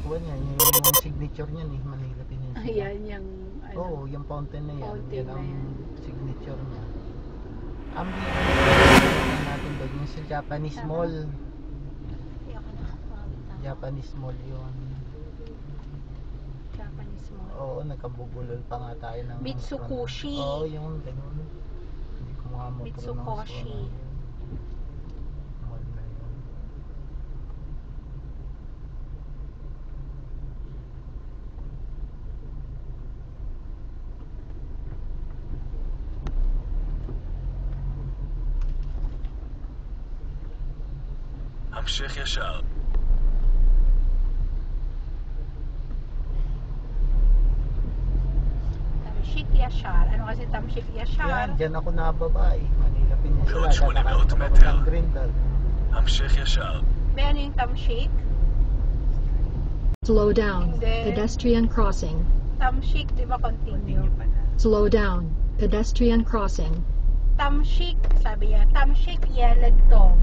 one yan. Yung signature niyan eh, Manila Peninsula. Ayan yung ano. Oo, yung fountain na yan. Fountain Yan na ang yan. signature niya. Ang bigyan natin doon yung sa Japanese Tama. Mall. Hindi ako nakakawita. Japanese Mall yun. Japanese mall. Oo, nagkabubulol pa nga tayo ng Mitsukoshi. Oo, yung ganun. Hindi ko makamopronounce. Mitsukoshi. Mall na yun. המשך ישר. Tamshik Yashar. Ano kasi Tamshik Yashar? Yan, dyan ako nababa eh. Manila Peninsula. בעוד 800 Dadaan מטר. ng Grindal. המשך ישר. May ano yung Tamshik? Slow down. Hindi. Pedestrian crossing. Tamshik, di ba continue? Slow down. Pedestrian crossing. Tamshik, sabi niya. Tamshik Yeled Tov.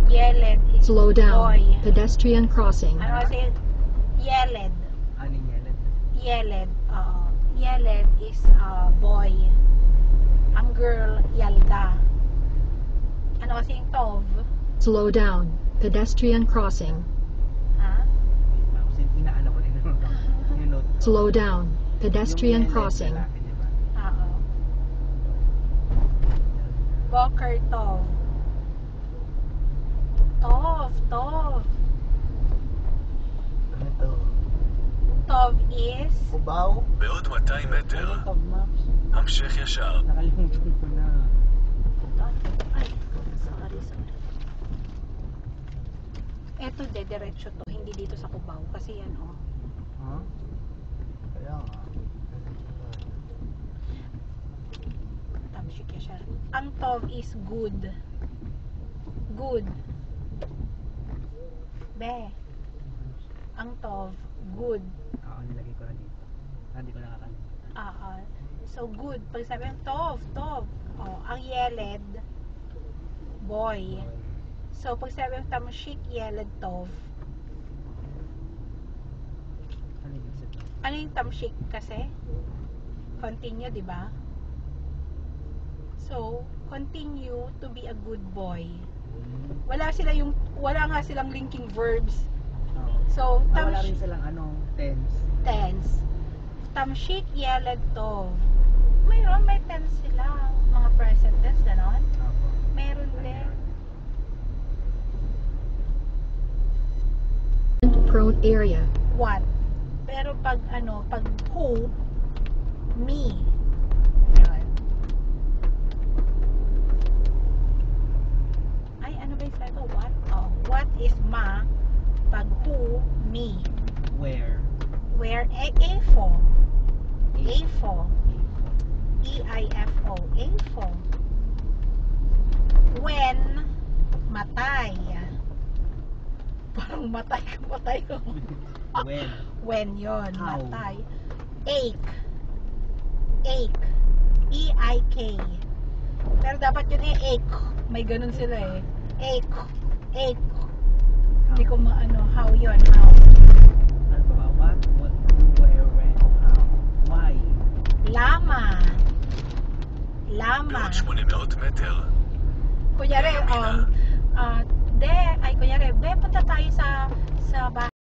Yeled is Slow down. boy. Pedestrian crossing. Ano kasi Yeled? Ano yan? Yeled. Yeled is boy. Ang girl, Yalda. Ano kasi yung Tov? Slow down. Pedestrian crossing. Ha? Inaano ko rin yung note. Slow down. Pedestrian crossing. Oo. Boker Tov. Tov. Ano to? Tov is Cubao? בעוד 200 מטר. Ano to, maps? המשך ישר. Nakalimutan ko na. Ay, sorry. Eto diretso to, hindi dito sa Cubao. Kasi yan, oh. Huh? Kaya nga. Tamshik siya. Ang Tov is good. Good. Be. Ang Tov, good. Oo, nilagay ko na dito. Hindi ko nakakalimutan. So, good. Pag sabi ng Tov. Oh, ang Yeled, boy. So, pag sabi ng Tamshik Yeled Tov, ano yung Tamshik kasi? Continue, di ba? So, continue to be a good boy. Wala nga silang linking verbs. So, Wala rin silang tense. Tamshik Yeled Tov. May tense sila. Mga present tense, ganon. Meron din. Prone area. What? Pero pag who, me. Yun. Ay, ano ba yung sabi ko? What? Oh, what is ma? Pag who, me. Where? Where? A-F-O. A-F-O. E-I-F-O. A-F-O. When, matay. Parang matay ka. When? When yon, How? matay. Ache. E-I-K. Pero dapat yun ache. May ganun sila eh. Ache. Hindi ko how yun, how. Ano ba? What, who, where, when, how, why? Lama. בעוד 800 מטר. Kunyari, kunyari, punta tayo sa bahay.